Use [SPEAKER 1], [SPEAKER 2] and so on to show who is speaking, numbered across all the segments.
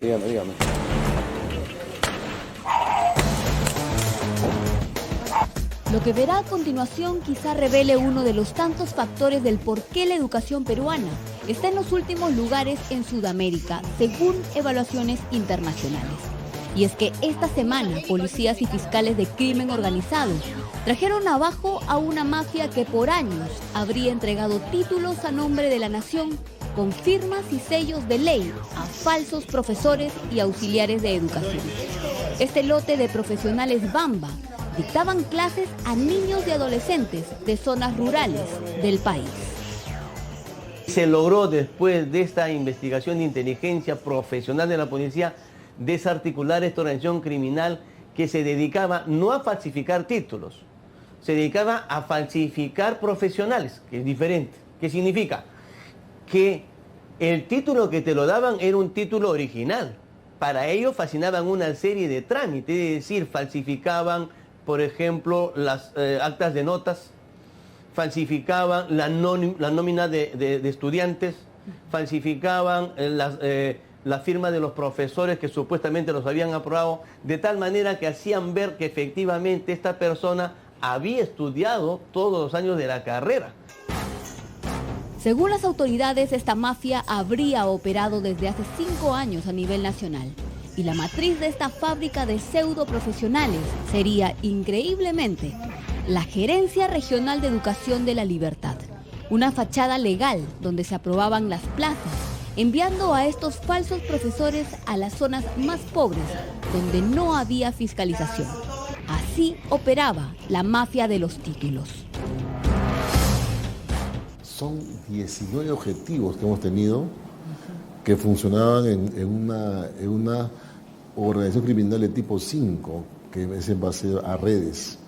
[SPEAKER 1] Dígame, dígame.
[SPEAKER 2] Lo que verá a continuación quizá revele uno de los tantos factores del por qué la educación peruana está en los últimos lugares en Sudamérica, según evaluaciones internacionales. Y es que esta semana, policías y fiscales de crimen organizado trajeron abajo a una mafia que por años habría entregado títulos a nombre de la nación con firmas y sellos de ley a falsos profesores y auxiliares de educación. Este lote de profesionales Bamba dictaban clases a niños y adolescentes de zonas rurales del país.
[SPEAKER 3] Se logró, después de esta investigación de inteligencia profesional de la policía, desarticular esta organización criminal que se dedicaba no a falsificar títulos, se dedicaba a falsificar profesionales, que es diferente. ¿Qué significa? Que el título que te lo daban era un título original. Para ello fascinaban una serie de trámites, es decir, falsificaban, por ejemplo, las actas de notas, falsificaban la nómina de estudiantes, falsificaban la firma de los profesores que supuestamente los habían aprobado, de tal manera que hacían ver que efectivamente esta persona había estudiado todos los años de la carrera.
[SPEAKER 2] Según las autoridades, esta mafia habría operado desde hace 5 años a nivel nacional. Y la matriz de esta fábrica de pseudo profesionales sería, increíblemente, la Gerencia Regional de Educación de la Libertad. Una fachada legal donde se aprobaban las plazas, enviando a estos falsos profesores a las zonas más pobres, donde no había fiscalización. Así operaba la mafia de los títulos.
[SPEAKER 4] Son 19 objetivos que hemos tenido que funcionaban en una organización criminal de tipo 5, que es en base a redes.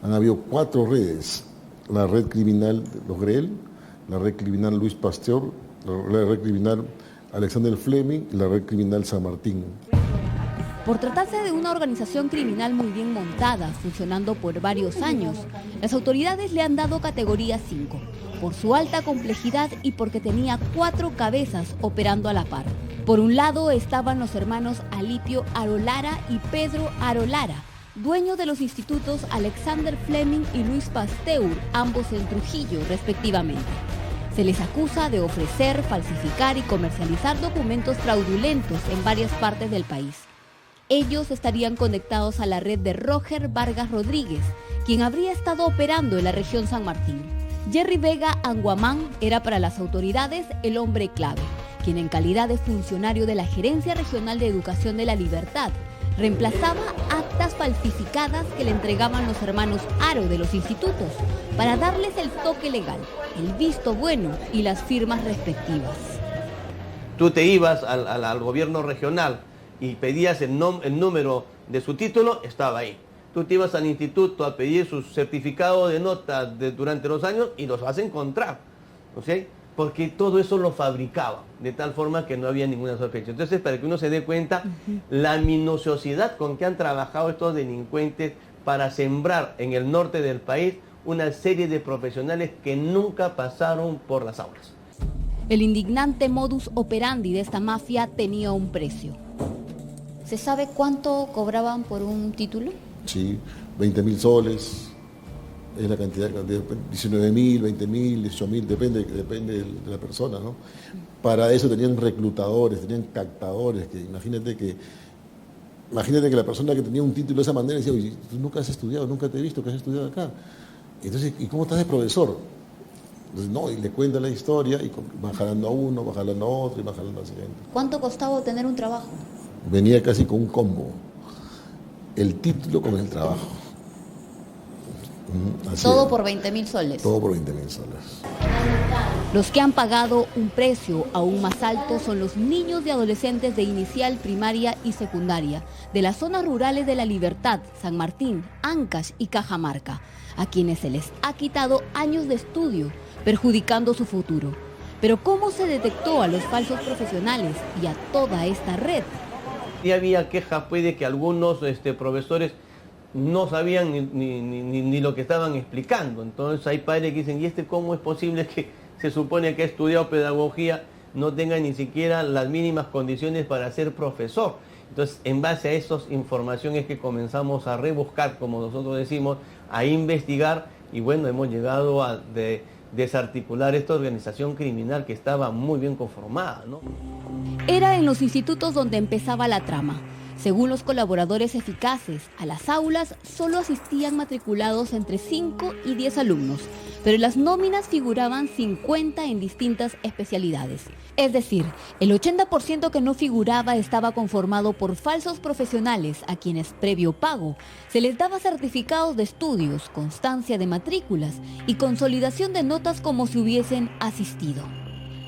[SPEAKER 4] Han habido 4 redes: la red criminal Los Greel, la red criminal Luis Pasteur, la red criminal Alexander Fleming y la red criminal San Martín.
[SPEAKER 2] Por tratarse de una organización criminal muy bien montada, funcionando por varios años, las autoridades le han dado categoría 5, por su alta complejidad y porque tenía 4 cabezas operando a la par. Por un lado estaban los hermanos Alipio Arolara y Pedro Arolara, dueños de los institutos Alexander Fleming y Luis Pasteur, ambos en Trujillo, respectivamente. Se les acusa de ofrecer, falsificar y comercializar documentos fraudulentos en varias partes del país. Ellos estarían conectados a la red de Roger Vargas Rodríguez, quien habría estado operando en la región San Martín. Jerry Vega Anguamán era para las autoridades el hombre clave, quien en calidad de funcionario de la Gerencia Regional de Educación de la Libertad reemplazaba actas falsificadas que le entregaban los hermanos Aro de los institutos para darles el toque legal, el visto bueno y las firmas respectivas.
[SPEAKER 3] Tú te ibas al gobierno regional y pedías el número de su título, estaba ahí. Tú te ibas al instituto a pedir su certificado de nota durante los años y los vas a encontrar, ¿sí? Porque todo eso lo fabricaba, de tal forma que no había ninguna sospecha. Entonces, para que uno se dé cuenta, la minuciosidad con que han trabajado estos delincuentes para sembrar en el norte del país una serie de profesionales que nunca pasaron por las aulas.
[SPEAKER 2] El indignante modus operandi de esta mafia tenía un precio. ¿Se sabe cuánto cobraban por un título?
[SPEAKER 4] Sí, 20.000 soles, es la cantidad, 19.000, 20.000, 18.000, depende de la persona, ¿no? Para eso tenían reclutadores, tenían captadores, que imagínate que la persona que tenía un título de esa manera decía: oye, tú nunca has estudiado, nunca te he visto que has estudiado acá. Entonces, ¿y cómo estás de profesor? Entonces, no, y le cuenta la historia y va jalando a uno, va jalando a otro y va jalando al siguiente.
[SPEAKER 2] ¿Cuánto costaba obtener un trabajo?
[SPEAKER 4] Venía casi con un combo. El título con el trabajo. Así
[SPEAKER 2] Todo
[SPEAKER 4] era.
[SPEAKER 2] por 20.000 soles.
[SPEAKER 4] Todo por 20.000 soles.
[SPEAKER 2] Los que han pagado un precio aún más alto son los niños y adolescentes de inicial, primaria y secundaria de las zonas rurales de La Libertad, San Martín, Ancash y Cajamarca, a quienes se les ha quitado años de estudio, perjudicando su futuro. Pero ¿cómo se detectó a los falsos profesionales y a toda esta red?
[SPEAKER 3] Y había quejas pues de que algunos profesores no sabían ni lo que estaban explicando. Entonces hay padres que dicen: ¿y cómo es posible que se supone que ha estudiado pedagogía no tenga ni siquiera las mínimas condiciones para ser profesor. Entonces, en base a estas informaciones que comenzamos a rebuscar, como nosotros decimos, a investigar, y bueno, hemos llegado a desarticular esta organización criminal que estaba muy bien conformada, ¿no?
[SPEAKER 2] Era en los institutos donde empezaba la trama. Según los colaboradores eficaces, a las aulas solo asistían matriculados entre 5 y 10 alumnos, pero en las nóminas figuraban 50 en distintas especialidades. Es decir, el 80% que no figuraba estaba conformado por falsos profesionales a quienes, previo pago, se les daba certificados de estudios, constancia de matrículas y consolidación de notas como si hubiesen asistido.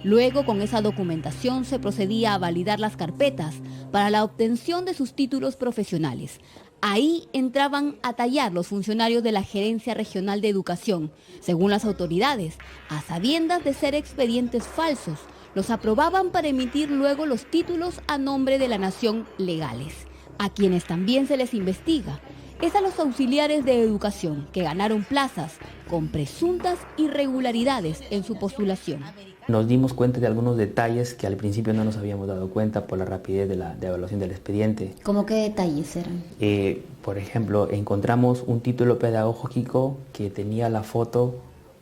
[SPEAKER 2] Luego, con esa documentación se procedía a validar las carpetas para la obtención de sus títulos profesionales. Ahí entraban a tallar los funcionarios de la Gerencia Regional de Educación. Según las autoridades, a sabiendas de ser expedientes falsos, los aprobaban para emitir luego los títulos a nombre de la nación legales. A quienes también se les investiga es a los auxiliares de educación que ganaron plazas con presuntas irregularidades en su postulación.
[SPEAKER 1] Nos dimos cuenta de algunos detalles que al principio no nos habíamos dado cuenta por la rapidez de evaluación del expediente.
[SPEAKER 5] ¿Cómo qué detalles eran?
[SPEAKER 1] Por ejemplo, encontramos un título pedagógico que tenía la foto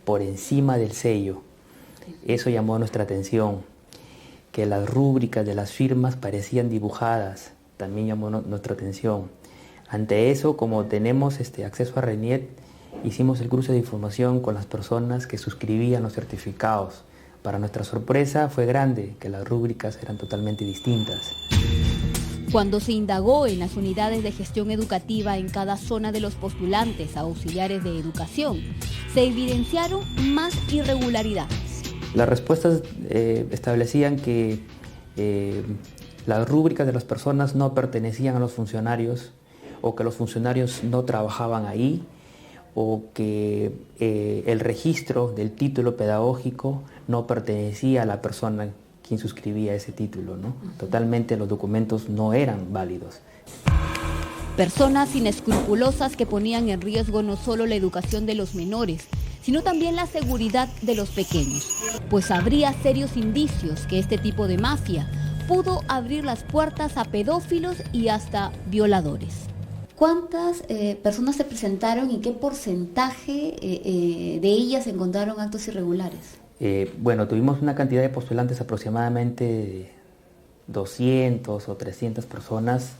[SPEAKER 1] por encima del sello. Eso llamó nuestra atención. Que las rúbricas de las firmas parecían dibujadas, también llamó nuestra atención. Ante eso, como tenemos acceso a RENIET, hicimos el cruce de información con las personas que suscribían los certificados. Para nuestra sorpresa fue grande, que las rúbricas eran totalmente distintas.
[SPEAKER 2] Cuando se indagó en las unidades de gestión educativa en cada zona de los postulantes a auxiliares de educación, se evidenciaron más irregularidades.
[SPEAKER 1] Las respuestas establecían que las rúbricas de las personas no pertenecían a los funcionarios, o que los funcionarios no trabajaban ahí, o que el registro del título pedagógico no pertenecía a la persona quien suscribía ese título, ¿no? Totalmente los documentos no eran válidos.
[SPEAKER 2] Personas inescrupulosas que ponían en riesgo no solo la educación de los menores, sino también la seguridad de los pequeños, pues habría serios indicios que este tipo de mafia pudo abrir las puertas a pedófilos y hasta violadores.
[SPEAKER 5] ¿Cuántas personas se presentaron y qué porcentaje de ellas encontraron actos irregulares?
[SPEAKER 1] Bueno, tuvimos una cantidad de postulantes aproximadamente 200 o 300 personas.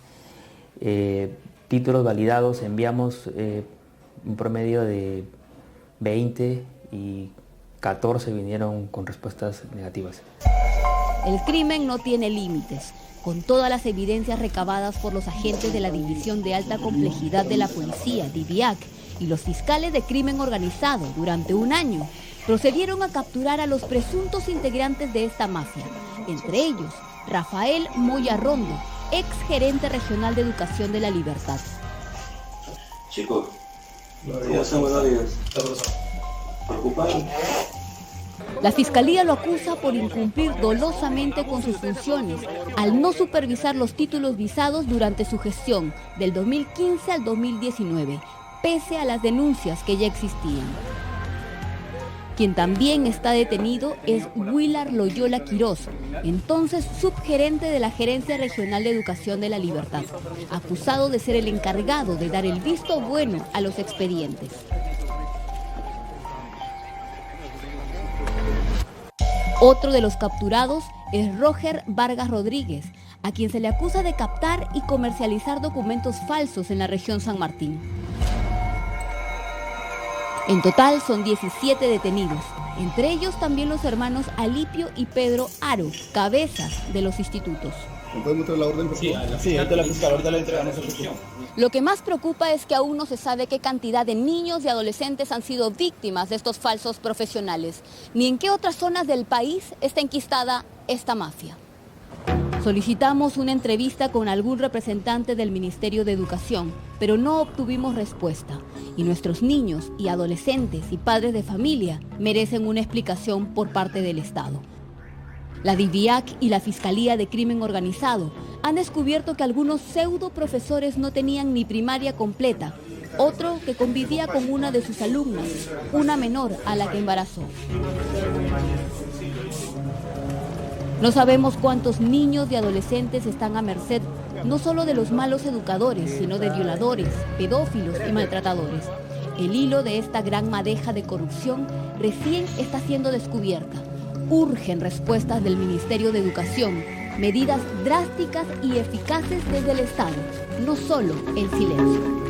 [SPEAKER 1] Títulos validados enviamos un promedio de 20 y 14 vinieron con respuestas negativas.
[SPEAKER 2] El crimen no tiene límites. Con todas las evidencias recabadas por los agentes de la División de Alta Complejidad de la Policía, DIVIAC, y los fiscales de crimen organizado durante un año, procedieron a capturar a los presuntos integrantes de esta mafia, entre ellos Rafael Moya Rondo, ex gerente regional de Educación de La Libertad.
[SPEAKER 6] Chicos, buenos días. ¿Preocupado?
[SPEAKER 2] La Fiscalía lo acusa por incumplir dolosamente con sus funciones al no supervisar los títulos visados durante su gestión del 2015 al 2019, pese a las denuncias que ya existían. Quien también está detenido es Willard Loyola Quiroz, entonces subgerente de la Gerencia Regional de Educación de La Libertad, acusado de ser el encargado de dar el visto bueno a los expedientes. Otro de los capturados es Roger Vargas Rodríguez, a quien se le acusa de captar y comercializar documentos falsos en la región San Martín. En total son 17 detenidos, entre ellos también los hermanos Alipio y Pedro Aro, cabezas de los institutos.
[SPEAKER 4] ¿Me puede mostrar la orden, por favor?
[SPEAKER 6] Sí, ahorita la fiscal, ahorita la entregamos a ejecución.
[SPEAKER 2] Lo que más preocupa es que aún no se sabe qué cantidad de niños y adolescentes han sido víctimas de estos falsos profesionales, ni en qué otras zonas del país está enquistada esta mafia. Solicitamos una entrevista con algún representante del Ministerio de Educación, pero no obtuvimos respuesta. Y nuestros niños y adolescentes y padres de familia merecen una explicación por parte del Estado. La DIVIAC y la Fiscalía de Crimen Organizado han descubierto que algunos pseudo profesores no tenían ni primaria completa, otro que convivía con una de sus alumnas, una menor a la que embarazó. No sabemos cuántos niños y adolescentes están a merced no solo de los malos educadores, sino de violadores, pedófilos y maltratadores. El hilo de esta gran madeja de corrupción recién está siendo descubierta. Urgen respuestas del Ministerio de Educación, medidas drásticas y eficaces desde el Estado, no solo el silencio.